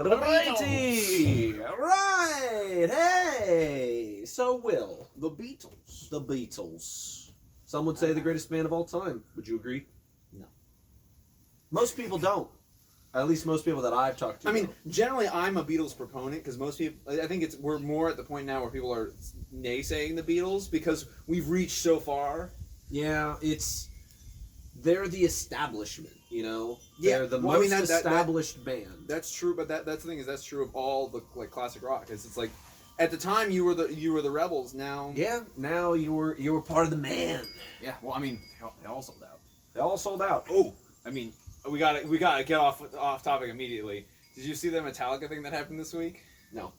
Righty! Right! Hey! So, Will, The Beatles. the Beatles. Some would say the greatest band of all time. Would you agree? No. Most people don't. At least most people that I've talked to. I mean, don't. generally, I'm a Beatles proponent because most people. I think we're more at the point now where people are naysaying the Beatles because we've reached so far. Yeah, they're the establishment, you know? Yeah, They're the well, I most mean, established band. That's true, but that's the thing is that's true of all the classic rock. It's like at the time you were the rebels. Now Yeah, now you were part of the man. yeah. Well, I mean they all sold out. They all sold out. Oh, I mean we gotta get off topic immediately. Did you see the Metallica thing that happened this week? No.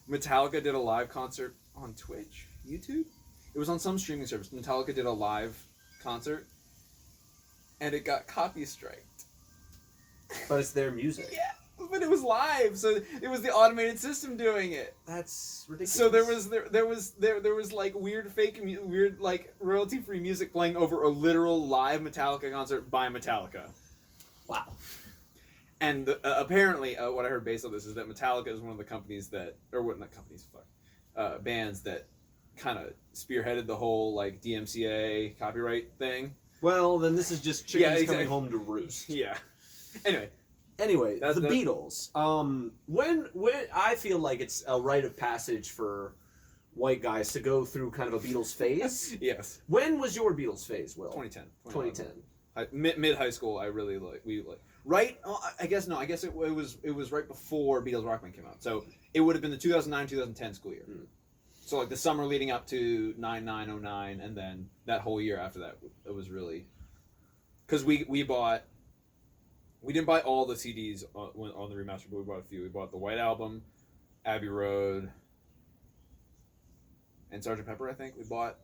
Metallica did a live concert on Twitch, YouTube. It was on some streaming service. Metallica did a live concert, and it got copy striked. But it's their music. Yeah, but it was live, so it was the automated system doing it. That's ridiculous. So there was like weird weird like royalty free music playing over a literal live Metallica concert by Metallica. Wow. And apparently, what I heard based on this is that Metallica is one of the companies that, or what, not companies, bands that kind of spearheaded the whole like DMCA copyright thing. Well, then this is just chickens exactly. coming home to roost. Yeah. Anyway, the Beatles. When I feel like it's a rite of passage for white guys to go through kind of a Beatles phase. Yes. When was your Beatles phase, Will? 2010. 2010. Mid high school, I really right. I guess it was right before Beatles Rock Band came out, so it would have been the 2009-2010 school year. Mm. So like the summer leading up to 09, and then that whole year after that, it was really because we didn't buy all the CDs on the remaster, but we bought a few. We bought the White Album, Abbey Road, and Sgt. Pepper. I think we bought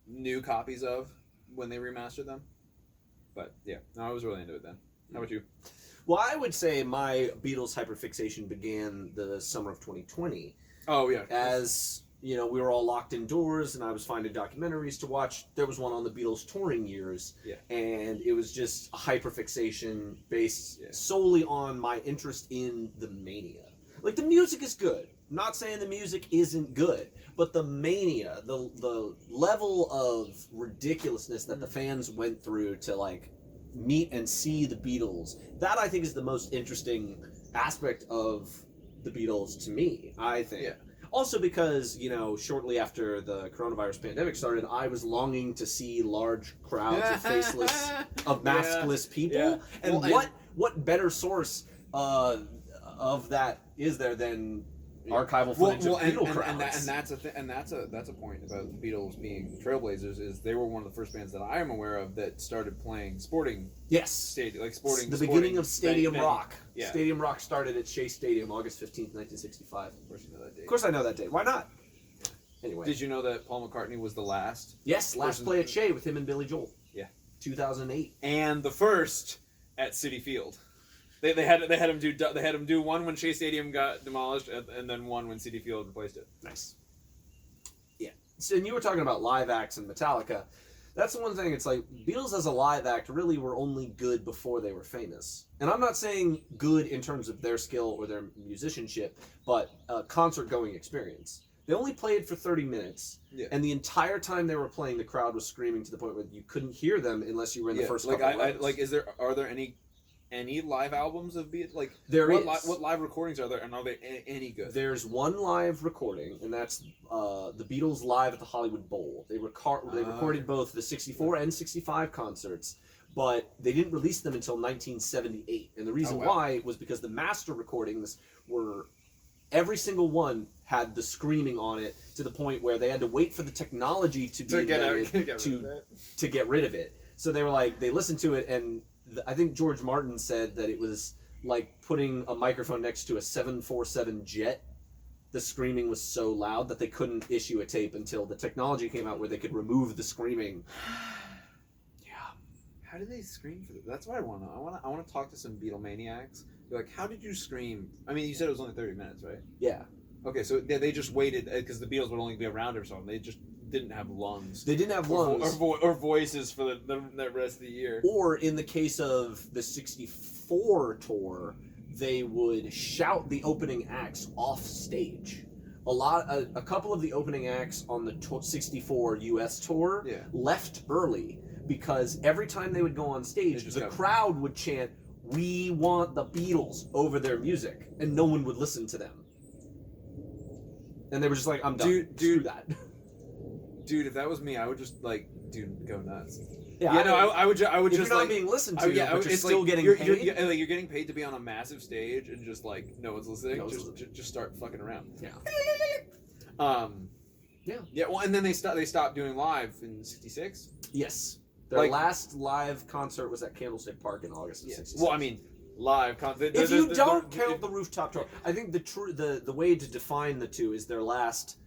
new copies of when they remastered them. But yeah, no, I was really into it then. How about you? Well, I would say my Beatles hyperfixation began the summer of 2020. Oh yeah. As you know, we were all locked indoors, and I was finding documentaries to watch. There was one on the Beatles touring years, and it was just a hyperfixation based solely on my interest in the mania. Like, the music is good. I'm not saying the music isn't good, but the mania, the level of ridiculousness that the fans went through to like meet and see the Beatles, that I think is the most interesting aspect of the Beatles to me, I think. Yeah. Also because, you know, shortly after the coronavirus pandemic started, I was longing to see large crowds of faceless, of maskless people. Yeah. And Well, what better source of that is there than archival footage of Beatle crowds? And that's a point about the Beatles being trailblazers is they were one of the first bands that I am aware of that started playing sporting. Yes. Sporting. The beginning of Stadium Rock. Yeah. Stadium Rock started at Shea Stadium, August 15th, 1965. Of course you know that date. Of course I know that date. Why not? Anyway. Did you know that Paul McCartney was the last? Yes, last play at Shea with him and Billy Joel. Yeah. 2008. And the first at Citi Field. They had him do one when Shea Stadium got demolished, and then one when Citi Field replaced it. Nice. Yeah. So, and you were talking about live acts and Metallica. That's the one thing. It's like Beatles as a live act really were only good before they were famous. And I'm not saying good in terms of their skill or their musicianship, but a concert-going experience. They only played for 30 minutes, and the entire time they were playing, the crowd was screaming to the point where you couldn't hear them unless you were in the first couple of rows. Are there any live albums of Beatles? Like, what live recordings are there, and are they any good? There's one live recording, and that's the Beatles live at the Hollywood Bowl. They recorded both the 64 and 65 concerts, but they didn't release them until 1978. And the reason why was because the master recordings were, every single one had the screaming on it to the point where they had to wait for the technology to be invented to get rid of it. So they were like, they listened to it, and I think George Martin said that it was like putting a microphone next to a 747 jet. The screaming was so loud that they couldn't issue a tape until the technology came out where they could remove the screaming. Yeah. How did they scream for that? That's what I want to know. I want to talk to some Beatlemaniacs. Be like, how did you scream? I mean, you said it was only 30 minutes, right? Yeah. Okay, so they just waited because the Beatles would only be around or something. They just didn't have lungs. They didn't have lungs. Or voices for the rest of the year. Or in the case of the 64 tour, they would shout the opening acts off stage. A couple of the opening acts on the 64 US tour left early because every time they would go on stage, the crowd would chant, "We want the Beatles," over their music, and no one would listen to them. And they were just like, "I'm done. Screw that." Dude, if that was me, I would just go nuts. Yeah, I would if just you're not being listened to, but you're still getting paid. You're getting paid to be on a massive stage and just no one's listening. Just start fucking around. Yeah. Yeah. Well, and then they stopped doing live in '66. Yes. Their last live concert was at Candlestick Park in August of '66. Well, I mean, live concert. If you don't count the rooftop tour, I think the way to define the two is their last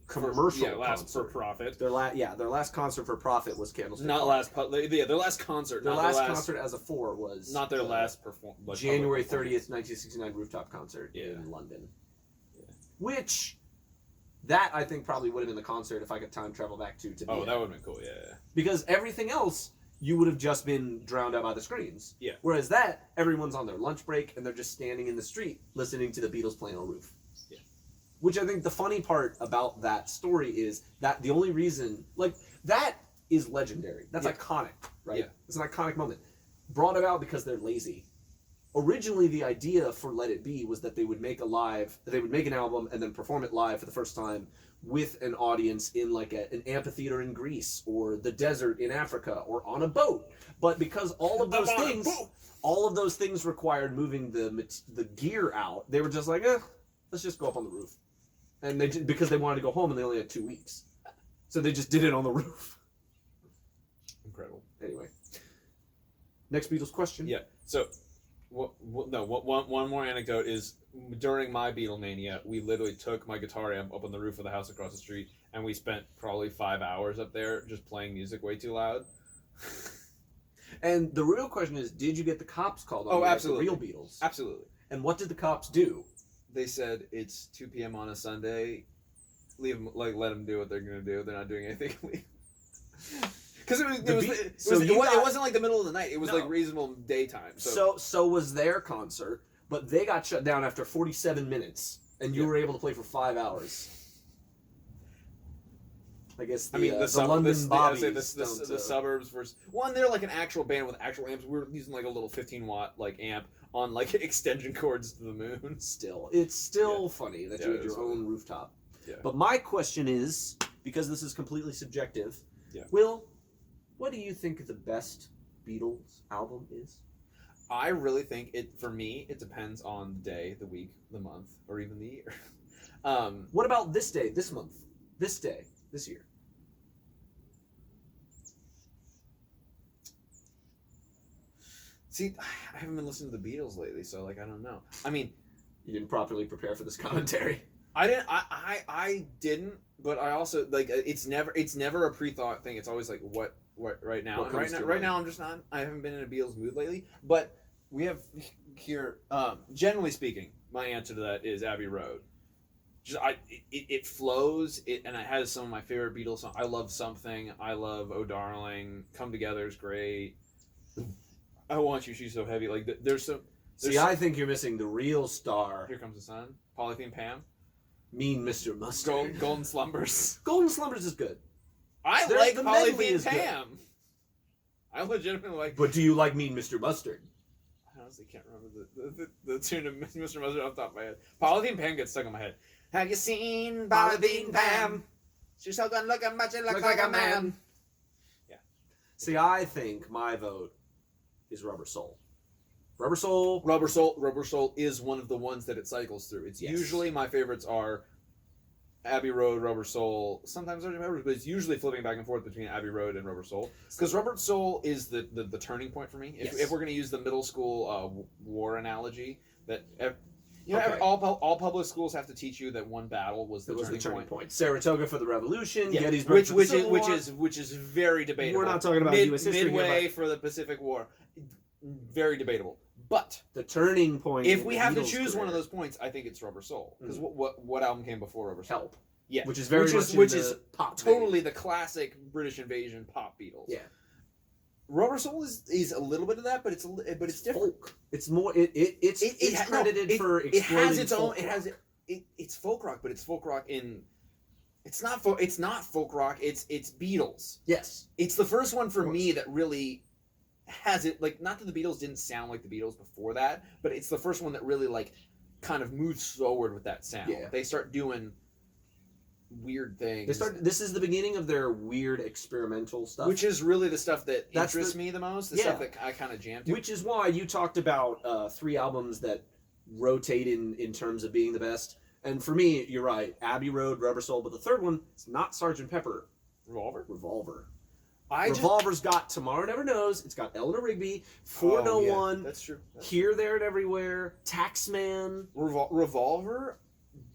commercial last for profit. Their last concert for profit was Candlestick Not Park. their last concert. Their last concert as a four was not their last performance. January 30th, 1969 rooftop concert in London. Yeah. Which that I think probably would have been the concert if I could time travel back to be. Oh, that would have been cool. Yeah. Because everything else you would have just been drowned out by the screens. Yeah. Whereas that everyone's on their lunch break and they're just standing in the street listening to the Beatles playing on a roof. Yeah. Which I think the funny part about that story is that the only reason, that is legendary. That's iconic, right? Yeah. It's an iconic moment. Brought about because they're lazy. Originally, the idea for Let It Be was that they would make an album and then perform it live for the first time with an audience in an amphitheater in Greece or the desert in Africa or on a boat. But because all of those things required moving the gear out, they were just like, let's just go up on the roof. And because they wanted to go home and they only had 2 weeks. So they just did it on the roof. Incredible. Anyway. Next Beatles question. Yeah. So, one more anecdote is during my Beatlemania, we literally took my guitar amp up on the roof of the house across the street and we spent probably 5 hours up there just playing music way too loud. And the real question is, did you get the cops called on you absolutely. Like the real Beatles? Absolutely. And what did the cops do? They said it's 2 p.m. on a Sunday. Leave them, let them do what they're gonna do. They're not doing anything. Because it wasn't like the middle of the night. It was reasonable daytime. So was their concert, but they got shut down after 47 minutes, and you were able to play for 5 hours. I guess the London Bobbies. The suburbs versus one. They're like an actual band with actual amps. We were using a little 15-watt amp on extension cords to the moon. It's still funny that you had your own rooftop. Yeah. But my question is, because this is completely subjective, Will, what do you think the best Beatles album is? I really think for me, it depends on the day, the week, the month, or even the year. What about this day, this month, this day, this year? See, I haven't been listening to the Beatles lately, so I don't know. I mean, you didn't properly prepare for this commentary. I didn't. I didn't. But I also it's never a pre-thought thing. It's always what right now. Right now I'm just not. I haven't been in a Beatles mood lately. But we have here. Generally speaking, my answer to that is Abbey Road. It flows. And it has some of my favorite Beatles songs. I love Something. I love Oh Darling. Come Together is great. I Want You, She's So Heavy. I think you're missing the real star. Here Comes the Sun. Polythene Pam. Mean Mr. Mustard. Golden Slumbers. Golden Slumbers is good. I like Polythene Pam. Good. I legitimately like. But do you like Mean Mr. Mustard? I honestly can't remember the tune of Mr. Mustard off the top of my head. Polythene Pam gets stuck in my head. Have you seen Polythene Pam? She's so good looking, but she looks like a man. Yeah. See, I think my vote is Rubber Soul. Rubber Soul is one of the ones that it cycles through. It's usually my favorites are Abbey Road, Rubber Soul. Sometimes there's members, but it's usually flipping back and forth between Abbey Road and Rubber Soul. Because Rubber Soul is the turning point for me. If we're going to use the middle school war analogy, that all public schools have to teach you that one battle was the turning point. Saratoga for the Revolution, Gettysburg for the Civil War. which is very debatable. We're not talking about U.S. history Midway for the Pacific War. Very debatable. But the turning point. If we have to choose one of those points, I think it's Rubber Soul. Because what album came before Rubber Soul? Help. Yeah, which is pop totally the classic British Invasion pop Beatles. Yeah. Rubber Soul is a little bit of that, but it's different. Folk. It's more. It's credited for it has its own. folk It has rock. it's folk rock, but it's folk rock in. It's not folk rock. It's Beatles. Yes. It's the first one for me that really has it. Like, not that the Beatles didn't sound like the Beatles before that, but it's the first one that really like kind of moves forward with that sound. Yeah. They start doing weird things. This is the beginning of their weird experimental stuff, which is really the stuff that interests me the most. The stuff that I kind of jam to. Which is why you talked about 3 albums that rotate in terms of being the best. And for me, you're right. Abbey Road, Rubber Soul, but the third one is not Sgt. Pepper. Revolver. Revolver's got Tomorrow Never Knows. It's got Eleanor Rigby, 401. That's true. Here, There, and Everywhere. Taxman. Revolver.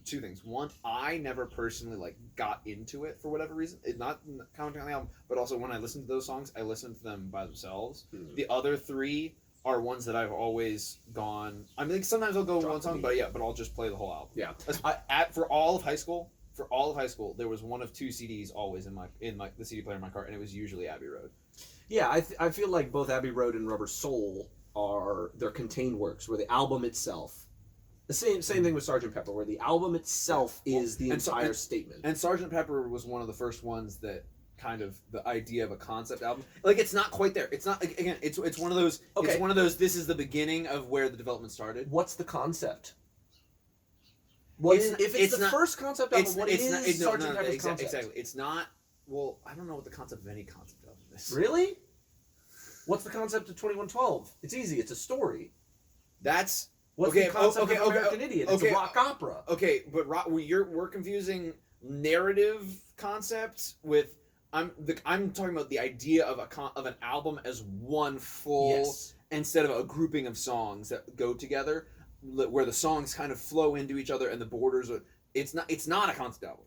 2 things. One, I never personally like got into it for whatever reason. It's not counting on the album, but also when I listen to those songs, I listen to them by themselves. Mm-hmm. The other 3 are ones that I've always gone. I mean, sometimes I'll go one song, but I'll just play the whole album. Yeah. For all of high school, there was one of 2 CDs always in the CD player in my car, and it was usually Abbey Road. Yeah, I feel like both Abbey Road and Rubber Soul they're contained works where the album itself. The same thing with Sgt. Pepper, where the album itself is the entire statement. And Sgt. Pepper was one of the first ones that kind of the idea of a concept album. Like, it's not quite there. It's not, again, it's one of those. Okay. It's one of those. This is the beginning of where the development started. What's the concept? If it's the first concept album, what is Sgt. Pepper's concept? Exactly. It's not. Well, I don't know what the concept of any concept album is. Really? What's the concept of 2112? It's easy. It's a story. What's the concept of American Idiot? It's a rock opera. Okay, but we're confusing narrative concept with I'm talking about the idea of an album as one full instead of a grouping of songs that go together, where the songs kind of flow into each other and the borders are. It's not a concept album.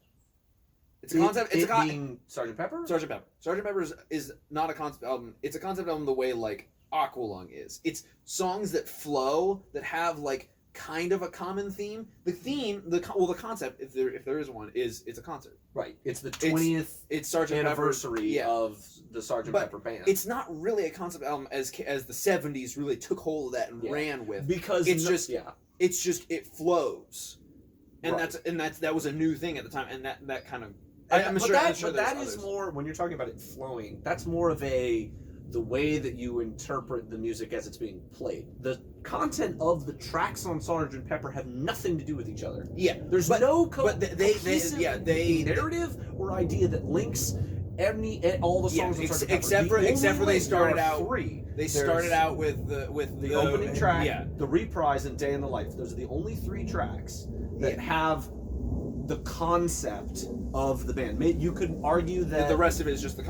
It's a concept. Being Sgt. Pepper. Sgt. Pepper. Sgt. Pepper is not a concept album. It's a concept album the way like Aqualung is. It's songs that flow, that have like kind of a common theme. The concept, if there is one, is it's a concert. Right. It's the 20th anniversary of the Sgt. Pepper band. It's not really a concept album as the 70s really took hold of that and ran with, because it flows, and that was a new thing at the time, and that kind of. I'm sure that is more, when you're talking about it flowing, that's more of the way that you interpret the music as it's being played. The content of the tracks on Sgt. Pepper have nothing to do with each other. Yeah, there's no cohesive narrative or idea that links all the songs on Sgt. Pepper. Except for they started out 3. They started out with the opening track, the reprise, and Day in the Life. Those are the only 3 tracks that have the concept of the band. You could argue that the rest of it is just the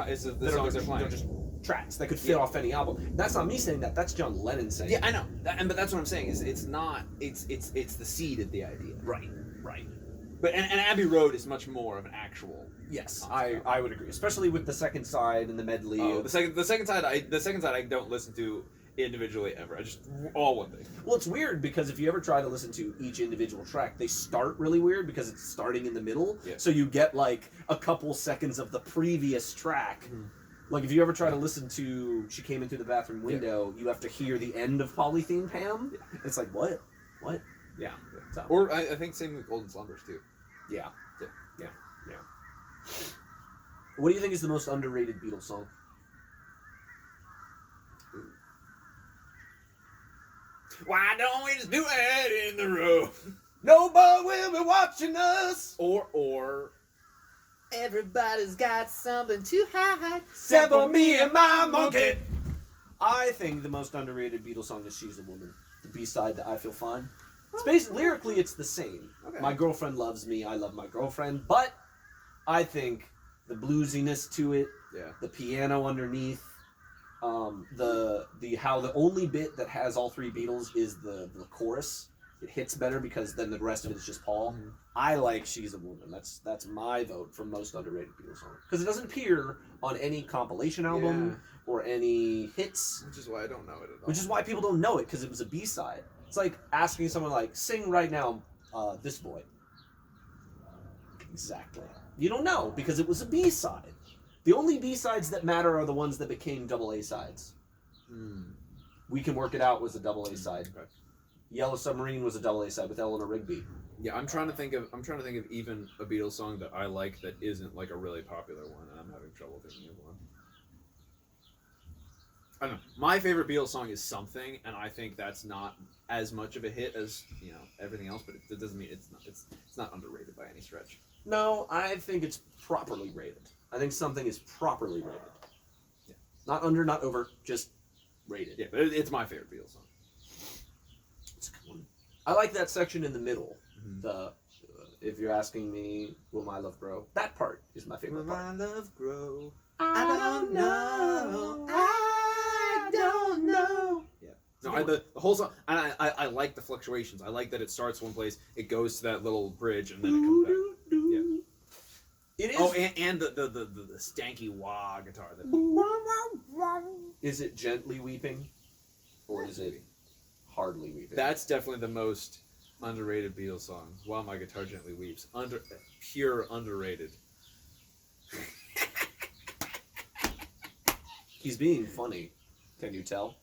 songs they're playing. They're just tracks that could fit off any album. That's not me saying that. That's John Lennon saying. Yeah, I know. But that's what I'm saying. It's the seed of the idea. Right. But and Abbey Road is much more of an actual. Yes, I would agree, especially with the second side and the medley. Oh, the second side I don't listen to individually ever. I just all one thing. Well, it's weird because if you ever try to listen to each individual track, they start really weird because it's starting in the middle. Yeah. So you get like a couple seconds of the previous track. Mm-hmm. Like if you ever try to listen to She Came In Through the Bathroom Window, you have to hear the end of Polythene Pam. Yeah. It's like, what? Yeah. So. Or I think same with Golden Slumbers too. Yeah. What do you think is the most underrated Beatles song? Why don't we just do it in the road? Nobody will be watching us. Or everybody's got something to hide except for me and my monkey. I think the most underrated Beatles song is She's a Woman. The B-side to I Feel Fine. It's basically, lyrically, it's the same. Okay. My girlfriend loves me, I love my girlfriend. But I think the bluesiness to it, the piano underneath, how the only bit that has all 3 Beatles is the chorus. It hits better because then the rest of it is just Paul. Mm-hmm. I like She's a Woman. That's my vote for most underrated Beatles song. Because it doesn't appear on any compilation album or any hits. Which is why I don't know it at all. Which is why people don't know it, because it was a B-side. It's like asking someone like, sing right now, This Boy. Exactly. You don't know because it was a B-side. The only B-sides that matter are the ones that became double A sides. We Can Work It Out was a double A side. Okay. Yellow Submarine was a double A side with Eleanor Rigby. Yeah, I'm trying to think of even a Beatles song that I like that isn't like a really popular one, and I'm having trouble thinking of one. I don't know. My favorite Beatles song is Something, and I think that's not as much of a hit as everything else, but it doesn't mean it's not underrated by any stretch. No, I think it's properly rated. I think Something is properly rated. Yeah. Not under, not over, just rated. Yeah, but it's my favorite Beatles song. It's a good one. I like that section in the middle. Mm-hmm. The if you're asking me, will my love grow? That part is my favorite part. My love grow? I don't know. I don't know. Yeah. No, the whole song, and I like the fluctuations. I like that it starts one place, it goes to that little bridge, and then it comes back. Yeah. It is. Oh, and the stanky wah guitar. Is it gently weeping, or is it hardly weeping? That's definitely the most underrated Beatles song. While My Guitar Gently Weeps. Pure underrated. He's being funny. Can you tell?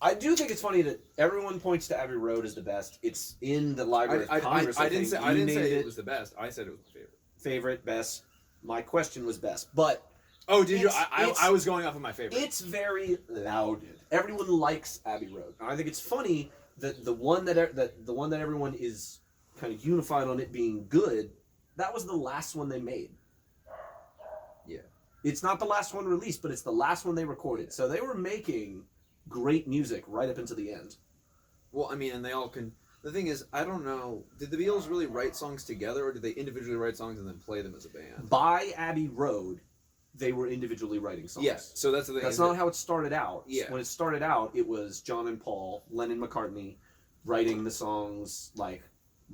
I do think it's funny that everyone points to Abbey Road as the best. It's in the Library of Congress. I didn't say it was the best. I said it was my favorite. Favorite, best. My question was best, but oh, did you? I was going off of my favorite. It's very lauded. Everyone likes Abbey Road. And I think it's funny that the one that everyone is kind of unified on it being good, that was the last one they made. Yeah. It's not the last one released, but it's the last one they recorded. So they were making great music right up until the end. Well, I mean, and they all can. The thing is, I don't know. Did the Beatles really write songs together, or did they individually write songs and then play them as a band? By Abbey Road, they were individually writing songs. Yes. So that's the thing. That's not how it started out. Yeah. When it started out, it was John and Paul, Lennon, McCartney, writing the songs like.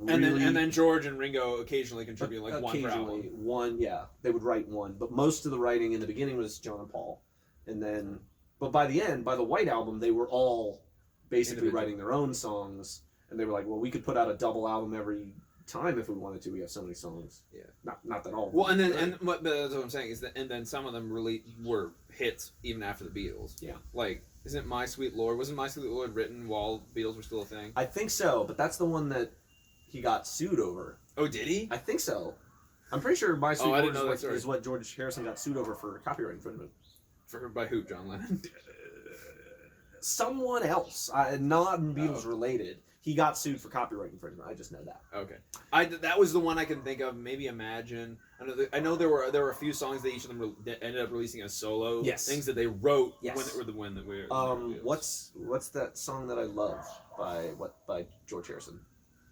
Really, and then George and Ringo occasionally contribute like one per album. One, yeah, they would write one, but most of the writing in the beginning was John and Paul, and then, but by the end, by the White Album, they were all basically writing their own songs, and they were like, well, we could put out a double album every time if we wanted to. We have so many songs. Yeah. Not that all. Well, and then and what that's what I'm saying is that, and then some of them really were hits even after the Beatles. Yeah. Like, isn't My Sweet Lord? Wasn't My Sweet Lord written while Beatles were still a thing? I think so, but that's the one that he got sued over. Oh, did he? I think so. I'm pretty sure My Sweet I Lord is what George Harrison got sued over for copyright infringement. By who? John Lennon? Someone else, non-Beatles related. He got sued for copyright infringement. I just know that. Okay. That was the one I can think of. Maybe Imagine. I know there were a few songs that each of them ended up releasing as solo things that they wrote when that we were. What's that song that I love by George Harrison?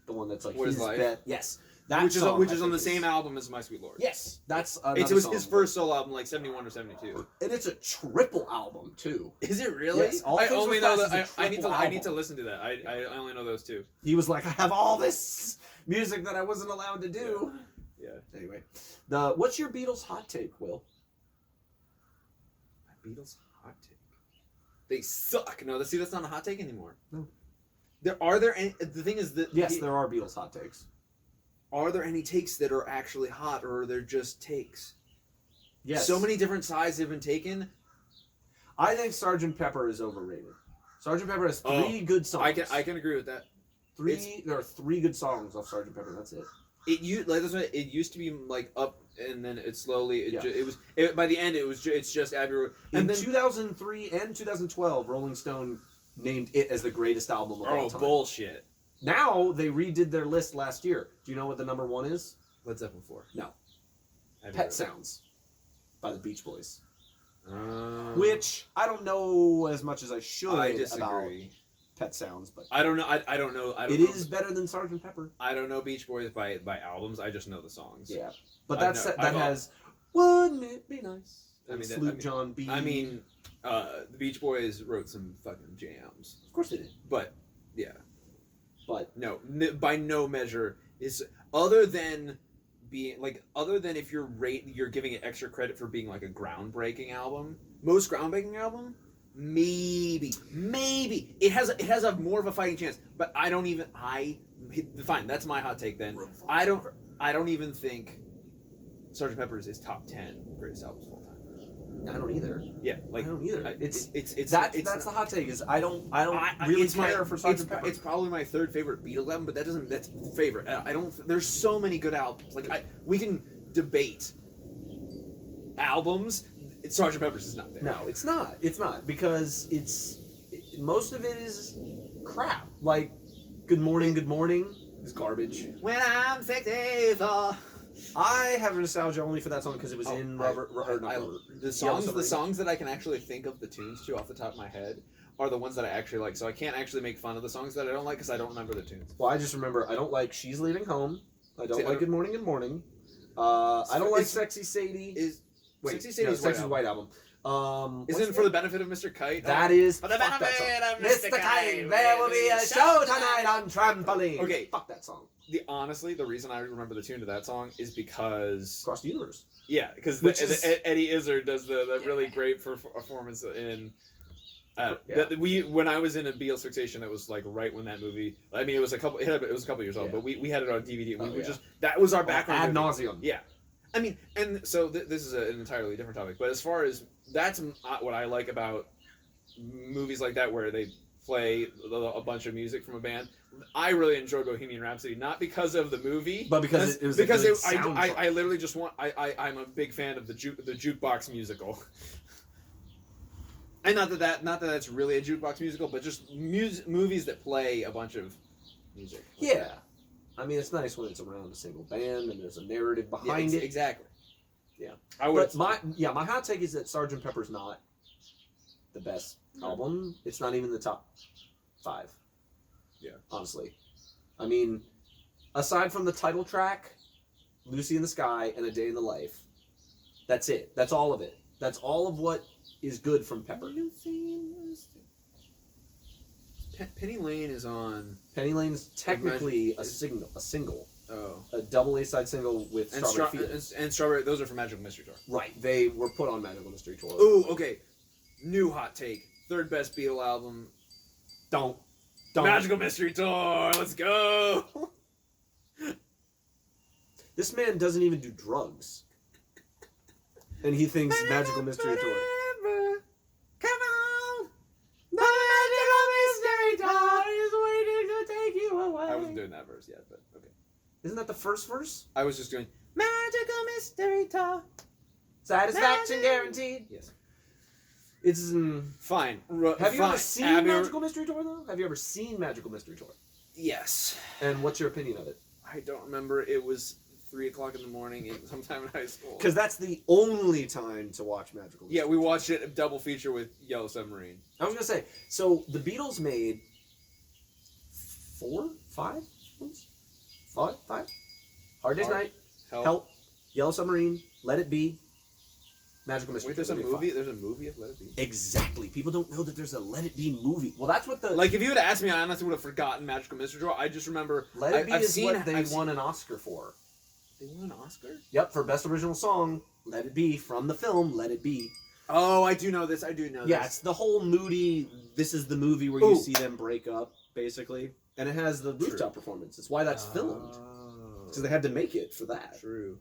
The one that's like What his Is Life? bet. Yes. That which song, is on the same album as My Sweet Lord. Yes, that's it was his first solo album, like 71 or 72, and it's a triple album too. Is it really? Yes, I only know that. I I need to listen to that. I only know those two. He was like, I have all this music that I wasn't allowed to do. Yeah. Anyway, what's your Beatles hot take, Will? My Beatles hot take. They suck. No, that's not a hot take anymore. No. Are there any? The thing is that yes, there are Beatles hot takes. Are there any takes that are actually hot, or are there just takes? Yes. So many different sides have been taken. I think Sgt. Pepper is overrated. Sgt. Pepper has three good songs. I can agree with that. There are three good songs off Sgt. Pepper. That's it. It used to be like up, and then it slowly by the end it's just Abbey Road. And then 2003 and 2012, Rolling Stone named it as the greatest album of all time. Oh, bullshit. Now, they redid their list last year. Do you know what the number one is? Led Zeppelin 4. No. Pet Sounds by the Beach Boys. Which, I don't know as much as I should about Pet Sounds, but I don't know. I don't know. It is better than Sgt. Pepper. I don't know Beach Boys by albums. I just know the songs. Yeah. But that has, wouldn't it be nice? John B. The Beach Boys wrote some fucking jams. Of course they did. But, yeah. But no, by no measure is other than if you're giving it extra credit for being like a groundbreaking album. Most groundbreaking album, maybe it has a more of a fighting chance. But fine. That's my hot take then. I don't even think Sgt. Pepper's is top 10 greatest albums of all time. I don't either. Yeah, like I don't either. It's That's the hot take. Is I don't really care for Sgt. Pepper. It's probably my third favorite Beatles album, but that's favorite. I don't. There's so many good albums. Like we can debate albums. Sgt. Pepper's is not there. No, it's not. It's not because most of it is crap. Like Good Morning is garbage. When I'm 64. I have nostalgia only for that song because it was in the songs that I can actually think of the tunes to off the top of my head are the ones that I actually like. So I can't actually make fun of the songs that I don't like because I don't remember the tunes. Well, I just remember I don't like She's Leaving Home. I don't like Good Morning. I don't like Sexy Sadie. Sexy Sadie's White Album. Isn't for the benefit of Mr. Kite? That is for the benefit of Mr. Kite. There will be a show tonight on trampoline. Okay, fuck that song. Honestly, the reason I remember the tune to that song is because Across the Universe. Yeah, because Eddie Izzard does the really great performance in. When I was in a Beatles fixation, it was like right when that movie. I mean, it was a couple years old, but we had it on DVD. And we just that was our background ad nauseum. Yeah, I mean, and so this is an entirely different topic. But as far as that's what I like about movies like that, where they play a bunch of music from a band. I really enjoy Bohemian Rhapsody, not because of the movie, but because I literally just want. I'm a big fan of the jukebox musical. And not that that's really a jukebox musical, but just movies that play a bunch of music. Yeah, I mean it's nice when it's around a single band and there's a narrative behind it. Exactly. Yeah, but my hot take is that Sgt. Pepper's not the best album. It's not even the top 5. Yeah, honestly, I mean, aside from the title track, "Lucy in the Sky" and "A Day in the Life," that's it. That's all of it. That's all of what is good from Pepper. Penny Lane is on. Penny Lane's technically a single. Oh. A double A-side single with Strawberry Fields. And Strawberry, those are from Magical Mystery Tour. Right, they were put on Magical Mystery Tour. Ooh, okay. New hot take. Third best Beatle album. Don't. Magical Mystery Tour, let's go! This man doesn't even do drugs. And he thinks Magical Mystery Tour. Come on! The Magical Mystery Tour is waiting to take you away. I wasn't doing that verse yet, but okay. Isn't that the first verse? I was just doing Magical Mystery Tour. Satisfaction guaranteed. Yes. It's fine. Have you ever seen Magical Mystery Tour though? Have you ever seen Magical Mystery Tour? Yes. And what's your opinion of it? I don't remember. It was 3:00 in the morning, sometime in high school. Because that's the only time to watch Magical Mystery Tour. We watched it double feature with Yellow Submarine. I was gonna say, so the Beatles made 5 films? 5? Hard Day's Night, Help, Yellow Submarine, Let It Be, Magical Mystery. Wait, there's a movie. There's a movie of Let It Be. Exactly. People don't know that there's a Let It Be movie. Well, that's what the if you had asked me, I honestly would have forgotten Magical Mystery Tour. I just remember Let It Be is what they won an Oscar for. They won an Oscar? Yep, for best original song. Let It Be from the film Let It Be. Oh, I do know this. Yeah, it's the whole moody. This is the movie where you see them break up, basically, and it has the rooftop performance. It's why that's filmed. Because they had to make it for that. True.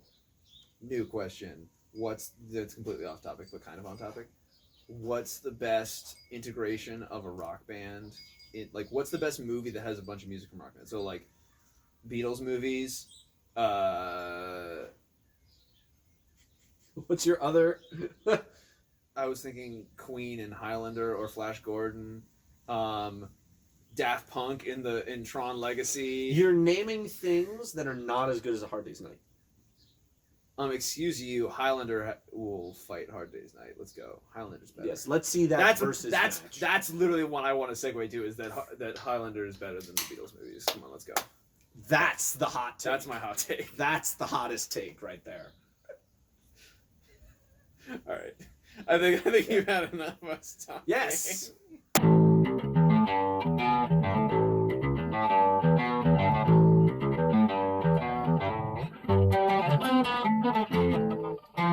New question. That's completely off topic, but kind of on topic. What's the best integration of a rock band? What's the best movie that has a bunch of music from rock bands? So, Beatles movies. What's your other? I was thinking Queen and Highlander or Flash Gordon. Daft Punk in Tron Legacy. You're naming things that are not as good as A Hard Day's Night. Excuse you, Highlander will fight Hard Day's Night. Let's go. Highlander's better. Yes, let's see that match. That's literally what I want to segue to, is that Highlander is better than the Beatles movies. Come on, let's go. That's the hot take. That's my hot take. That's the hottest take right there. All right. I think you've had enough of us talking. Yes.